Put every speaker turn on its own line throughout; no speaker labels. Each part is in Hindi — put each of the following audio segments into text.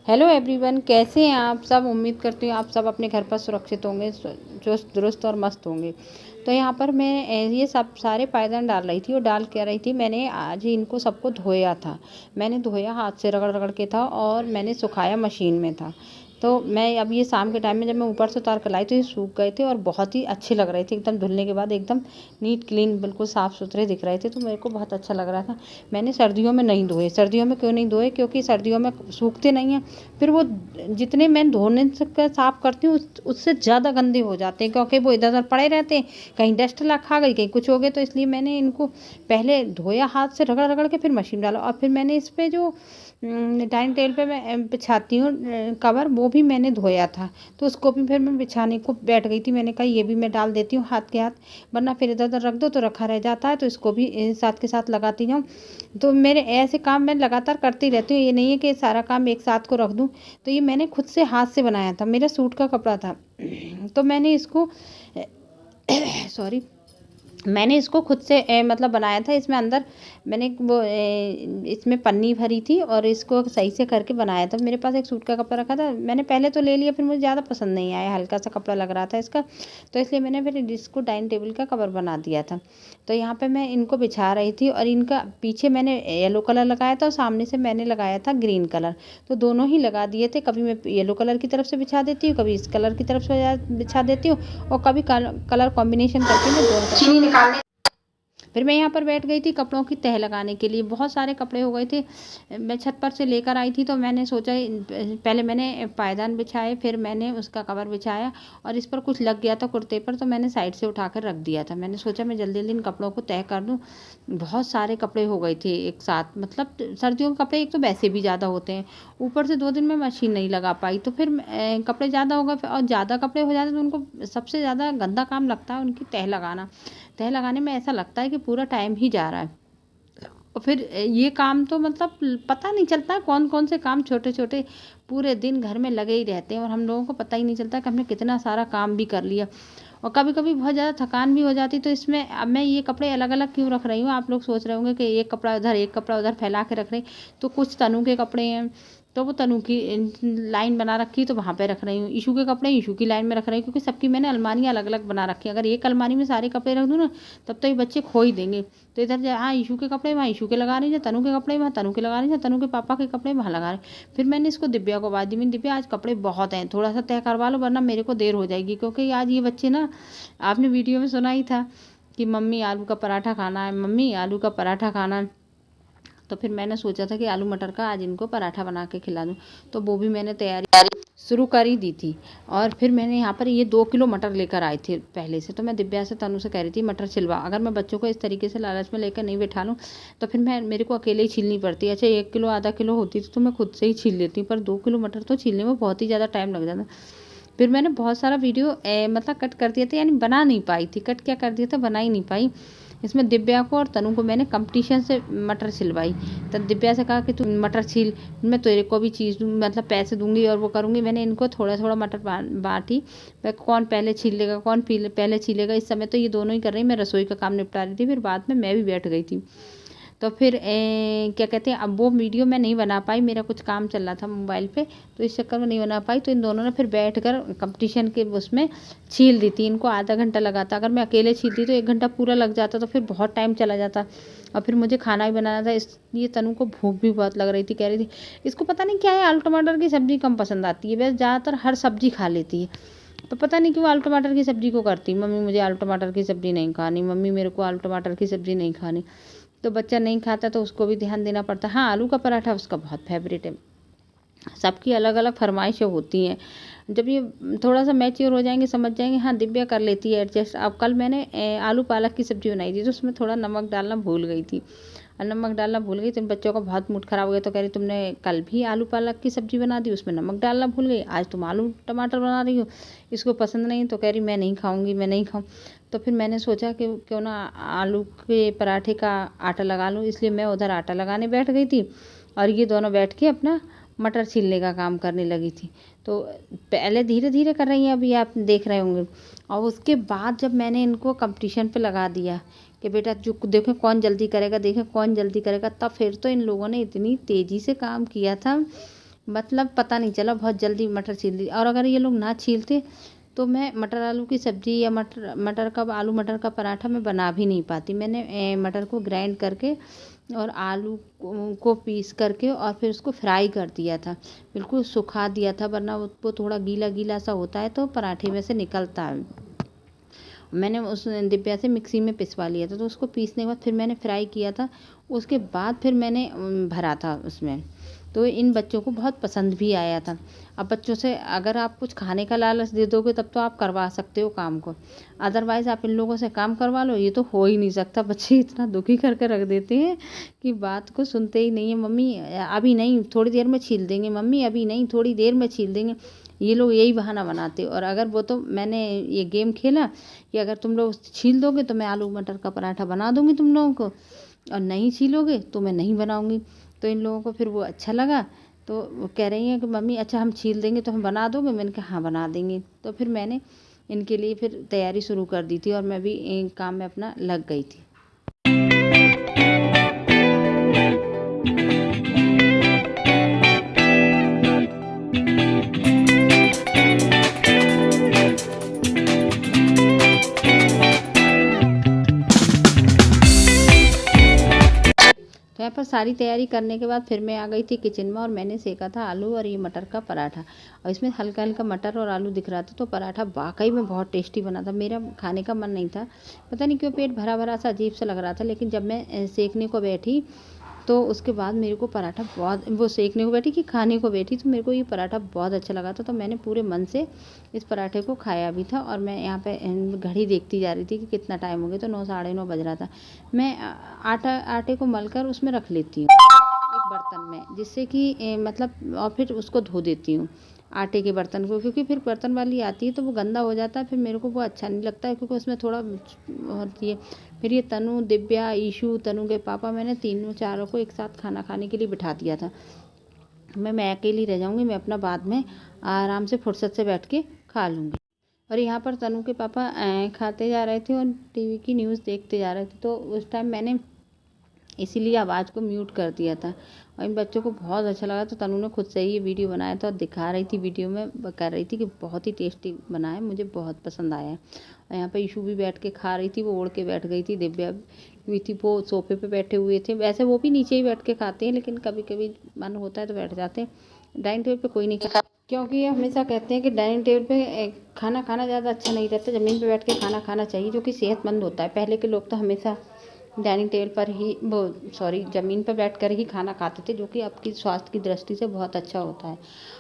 हेलो एवरीवन, कैसे हैं आप सब। उम्मीद करती हूँ आप सब अपने घर पर सुरक्षित होंगे, चुस्त दुरुस्त और मस्त होंगे। तो यहाँ पर मैं ये सब सारे पायदान डाल रही थी और डाल क्या रही थी, मैंने आज ही इनको सबको धोया था। मैंने धोया, हाथ से रगड़ रगड़ के था और मैंने सुखाया मशीन में था। तो मैं अब ये शाम के टाइम में जब मैं ऊपर से उतार कर लाई तो ये सूख गए थे और बहुत ही अच्छे लग रहे थे। एकदम धुलने के बाद एकदम नीट क्लीन बिल्कुल साफ़ सुथरे दिख रहे थे, तो मेरे को बहुत अच्छा लग रहा था। मैंने सर्दियों में नहीं धोए। सर्दियों में क्यों नहीं धोए? क्योंकि सर्दियों में सूखते नहीं हैं। फिर वो जितने मैं धोने से साफ़ करती हूँ उससे ज़्यादा गंदे हो जाते हैं, क्योंकि वो इधर उधर पड़े रहते हैं। कहीं डस्ट लग खा गई, कहीं कुछ हो गया, तो इसलिए मैंने इनको पहले धोया हाथ से रगड़ रगड़ के, फिर मशीन डाला। और फिर मैंने इस पर जो डाइनिंग टेबल पे मैं बिछाती हूँ कवर, वो भी मैंने धोया था। तो उसको भी फिर मैं बिछाने को बैठ गई थी। मैंने कहा ये भी मैं डाल देती हूँ हाथ के हाथ, वरना फिर इधर उधर रख दो तो रखा रह जाता है। तो इसको भी साथ के साथ लगाती जाऊँ। तो मेरे ऐसे काम मैं लगातार करती रहती हूँ, ये नहीं है कि सारा काम एक साथ को रख दूँ। तो ये मैंने खुद से हाथ से बनाया था, मेरा सूट का कपड़ा था। तो मैंने इसको सॉरी मैंने इसको खुद से मतलब बनाया था। इसमें अंदर मैंने वो इसमें पन्नी भरी थी और इसको सही से करके बनाया था। मेरे पास एक सूट का कपड़ा रखा था, मैंने पहले तो ले लिया, फिर मुझे ज़्यादा पसंद नहीं आया, हल्का सा कपड़ा लग रहा था इसका। तो इसलिए मैंने फिर इसको डाइनिंग टेबल का कवर बना दिया था। तो यहाँ पे मैं इनको बिछा रही थी और इनका पीछे मैंने येलो कलर लगाया था और सामने से मैंने लगाया था ग्रीन कलर। तो दोनों ही लगा दिए थे। कभी मैं येलो कलर की तरफ से बिछा देती हूँ, कभी इस कलर की तरफ से बिछा देती हूँ, और कभी कलर कॉम्बिनेशन करके मैं दोनों चीनी निकालने। फिर मैं यहाँ पर बैठ गई थी कपड़ों की तह लगाने के लिए। बहुत सारे कपड़े हो गए थे, मैं छत पर से लेकर आई थी। तो मैंने सोचा पहले मैंने पायदान बिछाए, फिर मैंने उसका कवर बिछाया और इस पर कुछ लग गया था कुर्ते पर, तो मैंने साइड से उठा कर रख दिया था। मैंने सोचा मैं जल्दी जल्दी इन कपड़ों को तह कर दूँ। बहुत सारे कपड़े हो गए थे एक साथ, मतलब सर्दियों के कपड़े एक तो वैसे भी ज़्यादा होते हैं, ऊपर से 2 दिन में मशीन नहीं लगा पाई, तो फिर कपड़े ज़्यादा हो गए। और ज़्यादा कपड़े हो जाते तो उनको सबसे ज़्यादा गंदा काम लगता है उनकी तह लगाना। तह लगाने में ऐसा लगता है कि पूरा टाइम ही जा रहा है। और फिर ये काम तो मतलब पता नहीं चलता है कौन कौन से काम छोटे छोटे पूरे दिन घर में लगे ही रहते हैं और हम लोगों को पता ही नहीं चलता कि हमने कितना सारा काम भी कर लिया। और कभी कभी बहुत ज़्यादा थकान भी हो जाती। तो इसमें अब मैं ये कपड़े अलग अलग क्यों रख रही हूँ, आप लोग सोच रहे होंगे कि एक कपड़ा उधर एक कपड़ा उधर फैला के रख रही। तो कुछ तनु के कपड़े हैं तो वो तनु की लाइन बना रखी, तो वहाँ पे रख रही हूँ। ईशू के कपड़े ईशू की लाइन में रख रही हूँ, क्योंकि सबकी मैंने अलमारियाँ अलग अलग बना रखी है। अगर एक अलमारी में सारे कपड़े रख दूँ ना, तब तो ये बच्चे खो ही देंगे। तो इधर जहाँ ईशू के कपड़े वहाँ ईशू के लगा रही है, तनु के कपड़े वहाँ तनु के लगा रही है, तनु के पापा के कपड़े वहाँ लगा रहे। फिर मैंने इसको दिव्या को आवाज़ दी, मैंने दिव्या आज कपड़े बहुत हैं, थोड़ा सा तय करवा लो वरना मेरे को देर हो जाएगी। क्योंकि आज ये बच्चे ना, आपने वीडियो में सुना ही था कि मम्मी आलू का पराठा खाना है, मम्मी आलू का पराठा खाना है। तो फिर मैंने सोचा था कि आलू मटर का आज इनको पराठा बना के खिला दूँ। तो वो भी मैंने तैयारी शुरू कर ही दी थी। और फिर मैंने यहाँ पर ये 2 किलो मटर लेकर आई थी पहले से। तो मैं दिव्या से तनु से कह रही थी मटर छिलवा। अगर मैं बच्चों को इस तरीके से लालच में लेकर नहीं बैठा लूँ तो फिर मेरे को अकेले ही छीलनी पड़ती है। अच्छा 1 किलो आधा किलो होती तो मैं खुद से ही छील लेती हूँ, पर 2 किलो मटर तो छीलने में बहुत ही ज़्यादा टाइम लग जाता। फिर मैंने बहुत सारा वीडियो मतलब कट कर दिया था, यानी बना नहीं पाई थी। कट क्या कर दिया था, बना ही नहीं पाई। इसमें दिव्या को और तनु को मैंने कंपटीशन से मटर छिलवाई। तब दिव्या से कहा कि तू मटर छील, मैं तेरे को भी चीज़ दूँ, मतलब पैसे दूंगी और वो करूँगी। मैंने इनको थोड़ा थोड़ा मटर बांटी, कौन पहले छील लेगा कौन पहले छीलेगा। इस समय तो ये दोनों ही कर रही, मैं रसोई का काम निपटा रही थी। फिर बाद में मैं भी बैठ गई थी। तो फिर क्या कहते हैं, अब वो वीडियो मैं नहीं बना पाई, मेरा कुछ काम चल रहा था मोबाइल पे, तो इस चक्कर में नहीं बना पाई। तो इन दोनों ने फिर बैठ कर कंपटीशन के उसमें छील दी थी। इनको आधा घंटा लगा था, अगर मैं अकेले छीलती तो 1 घंटा पूरा लग जाता, तो फिर बहुत टाइम चला जाता। और फिर मुझे खाना भी बनाना था, इसलिए तनु को भूख भी बहुत लग रही थी। कह रही थी इसको पता नहीं क्या है, आलू टमाटर की सब्ज़ी कम पसंद आती है, वैसे ज़्यादातर हर सब्ज़ी खा लेती है। तो पता नहीं क्यों आलू टमाटर की सब्ज़ी को करती, मम्मी मुझे आलू टमाटर की सब्ज़ी नहीं खानी, मम्मी मेरे को आलू टमाटर की सब्ज़ी नहीं खानी। तो बच्चा नहीं खाता तो उसको भी ध्यान देना पड़ता है। हाँ, आलू का पराठा उसका बहुत फेवरेट है। सबकी अलग अलग फरमाइशें होती हैं। जब ये थोड़ा सा मैच्योर हो जाएंगे, समझ जाएंगे, हाँ दिव्या कर लेती है एडजस्ट। अब कल मैंने आलू पालक की सब्ज़ी बनाई थी, तो उसमें थोड़ा नमक डालना भूल गई थी। और नमक डालना भूल गई तो इन बच्चों का बहुत मूड ख़राब हो गया। तो कह रही तुमने कल भी आलू पालक की सब्ज़ी बना दी, उसमें नमक डालना भूल गई, आज तुम आलू टमाटर बना रही हो, इसको पसंद नहीं। तो कह रही मैं नहीं खाऊंगी, मैं नहीं खाऊँ। तो फिर मैंने सोचा कि क्यों ना आलू के पराठे का आटा लगा लूँ, इसलिए मैं उधर आटा लगाने बैठ गई थी और ये दोनों बैठ के अपना मटर छीलने का काम करने लगी थी। तो पहले धीरे धीरे कर रही हैं, अभी आप देख रहे होंगे। और उसके बाद जब मैंने इनको कंपटीशन पे लगा दिया कि बेटा जो देखें कौन जल्दी करेगा, देखें कौन जल्दी करेगा, तब फिर तो इन लोगों ने इतनी तेज़ी से काम किया था मतलब पता नहीं चला, बहुत जल्दी मटर छील दी। और अगर ये लोग ना छीलते तो मैं मटर आलू की सब्ज़ी या आलू मटर का पराठा मैं बना भी नहीं पाती। मैंने मटर को ग्राइंड करके और आलू को पीस करके और फिर उसको फ्राई कर दिया था, बिल्कुल सुखा दिया था, वरना वो थोड़ा गीला गीला सा होता है तो पराठे में से निकलता है। मैंने उस डिब्बे से मिक्सी में पिसवा लिया था, तो उसको पीसने के बाद फिर मैंने फ्राई किया था। उसके बाद फिर मैंने भरा था उसमें। तो इन बच्चों को बहुत पसंद भी आया था। अब बच्चों से अगर आप कुछ खाने का लालच दे दोगे तब तो आप करवा सकते हो काम को, अदरवाइज़ आप इन लोगों से काम करवा लो, ये तो हो ही नहीं सकता। बच्चे इतना दुखी करके रख देते हैं कि बात को सुनते ही नहीं है। मम्मी अभी नहीं, थोड़ी देर में छील देंगे, मम्मी अभी नहीं, थोड़ी देर में छील देंगे। ये लोग यही बहाना बनाते। और अगर वो, तो मैंने ये गेम खेला कि अगर तुम लोग छील दोगे तो मैं आलू मटर का पराठा बना दूंगी तुम लोगों को, और नहीं छीलोगे तो मैं नहीं बनाऊंगी। तो इन लोगों को फिर वो अच्छा लगा, तो वो कह रही हैं कि मम्मी अच्छा हम छील देंगे तो हम बना दोगे। मैंने कहा हाँ बना देंगे। तो फिर मैंने इनके लिए फिर तैयारी शुरू कर दी थी और मैं भी काम में अपना लग गई थी। तो यहाँ पर सारी तैयारी करने के बाद फिर मैं आ गई थी किचन में और मैंने सेका था आलू और ये मटर का पराठा, और इसमें हल्का हल्का मटर और आलू दिख रहा था। तो पराठा वाकई में बहुत टेस्टी बना था। मेरा खाने का मन नहीं था, पता नहीं क्यों पेट भरा भरा सा अजीब सा लग रहा था। लेकिन जब मैं सेकने को बैठी तो उसके बाद मेरे को पराठा बहुत, वो सेकने को बैठी कि खाने को बैठी, तो मेरे को ये पराठा बहुत अच्छा लगा था। तो मैंने पूरे मन से इस पराठे को खाया भी था। और मैं यहाँ पे घड़ी देखती जा रही थी कि कितना टाइम हो गया, तो 9 साढ़े 9 बज रहा था। मैं आटे को मलकर उसमें रख लेती हूँ एक बर्तन में, जिससे कि मतलब, और फिर उसको धो देती हूँ आटे के बर्तन को, क्योंकि फिर बर्तन वाली आती है तो वो गंदा हो जाता है, फिर मेरे को वो अच्छा नहीं लगता है, क्योंकि उसमें थोड़ा होती है। फिर ये तनु, दिव्या, ईशु, तनु के पापा, मैंने तीनों चारों को एक साथ खाना खाने के लिए बिठा दिया था। मैं अकेली रह जाऊँगी, मैं अपना बाद में आराम से फुर्सत से बैठ के खा लूँगी। और यहाँ पर तनु के पापा खाते जा रहे थे और टीवी की न्यूज़ देखते जा रहे थे, तो उस टाइम मैंने इसीलिए आवाज़ को म्यूट कर दिया था। और इन बच्चों को बहुत अच्छा लगा, तो तनु ने खुद से ही ये वीडियो बनाया था और दिखा रही थी, वीडियो में कर रही थी कि बहुत ही टेस्टी बना है, मुझे बहुत पसंद आया है। और यहाँ पे ईशू भी बैठ के खा रही थी, वो ओढ़ के बैठ गई थी। दिव्या हुई थी, वो सोफे पे बैठे हुए थे। वैसे वो भी नीचे ही बैठ के खाते हैं, लेकिन कभी कभी मन होता है तो बैठ जाते हैं। डाइनिंग टेबल पे कोई नहीं खाता, क्योंकि ये हमेशा कहते हैं कि डाइनिंग टेबल पे खाना खाना ज़्यादा अच्छा नहीं रहता, ज़मीन पे बैठ के खाना खाना चाहिए, जो कि सेहतमंद होता है। पहले के लोग तो हमेशा डाइनिंग टेबल पर ही, ज़मीन पर बैठ कर ही खाना खाते थे, जो कि आपकी स्वास्थ्य की दृष्टि से बहुत अच्छा होता है।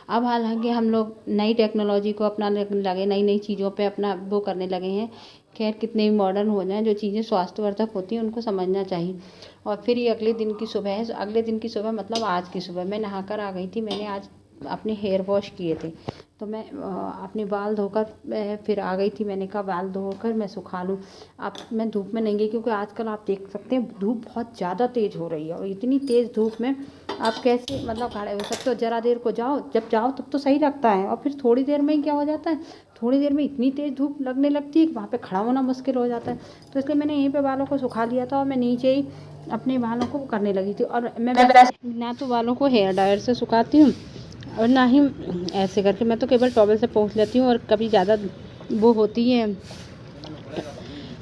अब हालांकि हम लोग नई टेक्नोलॉजी को अपनाने लगे, नई नई चीज़ों पे अपना वो करने लगे हैं। खैर कितने भी मॉडर्न हो जाएं, जो चीज़ें स्वास्थ्यवर्धक होती हैं उनको समझना चाहिए। और फिर ये अगले दिन की सुबह है, अगले दिन की सुबह मतलब आज की सुबह मैं नहाकर आ गई थी। मैंने आज अपने हेयर वॉश किए थे, तो मैं अपने बाल धोकर फिर आ गई थी। मैंने कहा बाल धोकर मैं सुखा लूँ। अब मैं धूप में नहीं गई, क्योंकि आजकल आप देख सकते हैं धूप बहुत ज़्यादा तेज़ हो रही है, और इतनी तेज़ धूप में आप कैसे मतलब खड़े हो सकते हो। ज़रा देर को जाओ, जब जाओ तब तो सही लगता है, और फिर थोड़ी देर में ही क्या हो जाता है, थोड़ी देर में इतनी तेज़ धूप लगने लगती है कि वहाँ पे खड़ा होना मुश्किल हो जाता है। तो इसलिए मैंने यहीं पे बालों को सुखा लिया था, और मैं नीचे ही अपने बालों को करने लगी थी। और मैं ना तो बालों को हेयर ड्रायर से सुखाती हूँ और ना ही ऐसे करके, मैं तो केवल टॉवल से पोंछ लेती हूँ। और कभी ज़्यादा वो होती है,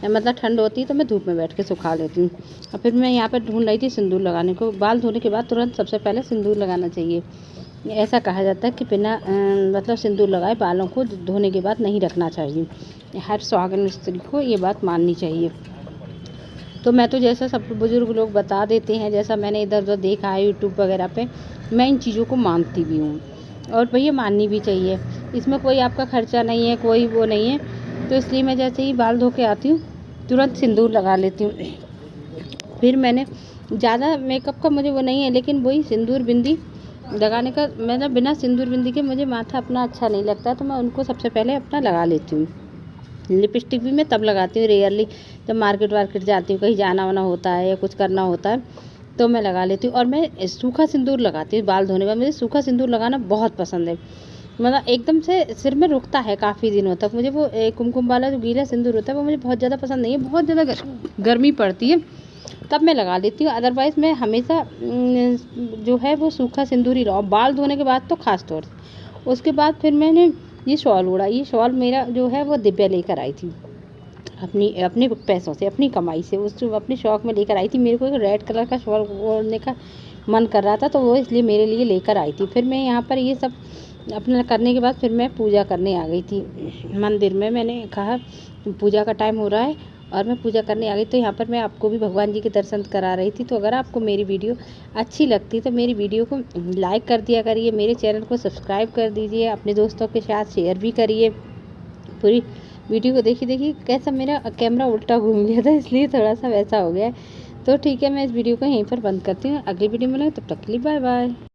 मतलब ठंड होती है, तो मैं धूप में बैठ के सुखा लेती हूँ। और फिर मैं यहाँ पर ढूंढ रही थी सिंदूर लगाने को। बाल धोने के बाद तुरंत सबसे पहले सिंदूर लगाना चाहिए। ऐसा कहा जाता है कि बिना मतलब सिंदूर लगाए बालों को धोने के बाद नहीं रखना चाहिए। हर सुहागन स्त्री को ये बात माननी चाहिए। तो मैं तो जैसा सब बुज़ुर्ग लोग बता देते हैं, जैसा मैंने इधर उधर देखा है यूट्यूब वगैरह पे, मैं इन चीज़ों को मानती भी हूँ, और भैया माननी भी चाहिए। इसमें कोई आपका खर्चा नहीं है, कोई वो नहीं है। तो इसलिए मैं जैसे ही बाल धो के आती हूँ तुरंत सिंदूर लगा लेती हूँ। फिर मैंने ज़्यादा मेकअप का मुझे वो नहीं है, लेकिन वही सिंदूर बिंदी लगाने का, मतलब बिना सिंदूर बिंदी के मुझे माथा अपना अच्छा नहीं लगता, तो मैं उनको सबसे पहले अपना लगा लेती हूँ। लिपस्टिक भी मैं तब लगाती हूँ रेयरली, जब मार्केट वार्केट जाती हूँ, कहीं जाना वाना होता है या कुछ करना होता है तो मैं लगा लेती हूँ। और मैं सूखा सिंदूर लगाती हूँ बाल धोने के बाद। मुझे सूखा सिंदूर लगाना बहुत पसंद है, मतलब एकदम से सिर में रुकता है काफ़ी दिनों तक। मुझे वो कुमकुम वाला जो गीला सिंदूर होता है वो मुझे बहुत ज़्यादा पसंद नहीं है, बहुत ज़्यादा गर्मी पड़ती है तब मैं लगा लेती हूँ, अदरवाइज़ मैं हमेशा जो है वो सूखा सिंदूर ही लगाऊँ। बाल धोने के बाद तो ख़ास तौर से। उसके बाद फिर मैंने ये शॉल ओढ़ा। ये शॉल मेरा जो है वो दिव्या लेकर आई थी अपने पैसों से, अपनी कमाई से, उस अपने शौक़ में लेकर आई थी। मेरे को एक रेड कलर का शॉल ओढ़ने का मन कर रहा था, तो वो इसलिए मेरे लिए लेकर आई थी। फिर मैं यहाँ पर ये सब अपना करने के बाद फिर मैं पूजा करने आ गई थी मंदिर में। मैंने कहा पूजा का टाइम हो रहा है और मैं पूजा करने आ गई। तो यहाँ पर मैं आपको भी भगवान जी के दर्शन करा रही थी। तो अगर आपको मेरी वीडियो अच्छी लगती तो मेरी वीडियो को लाइक कर दिया करिए, मेरे चैनल को सब्सक्राइब कर दीजिए, अपने दोस्तों के साथ शेयर भी करिए। पूरी वीडियो को देखिए कैसा मेरा कैमरा उल्टा घूम गया था, इसलिए थोड़ा सा वैसा हो गया है। तो ठीक है, मैं इस वीडियो को यहीं पर बंद करती हूँ। अगली वीडियो में मिलेंगे, तब तक के लिए बाय बाय।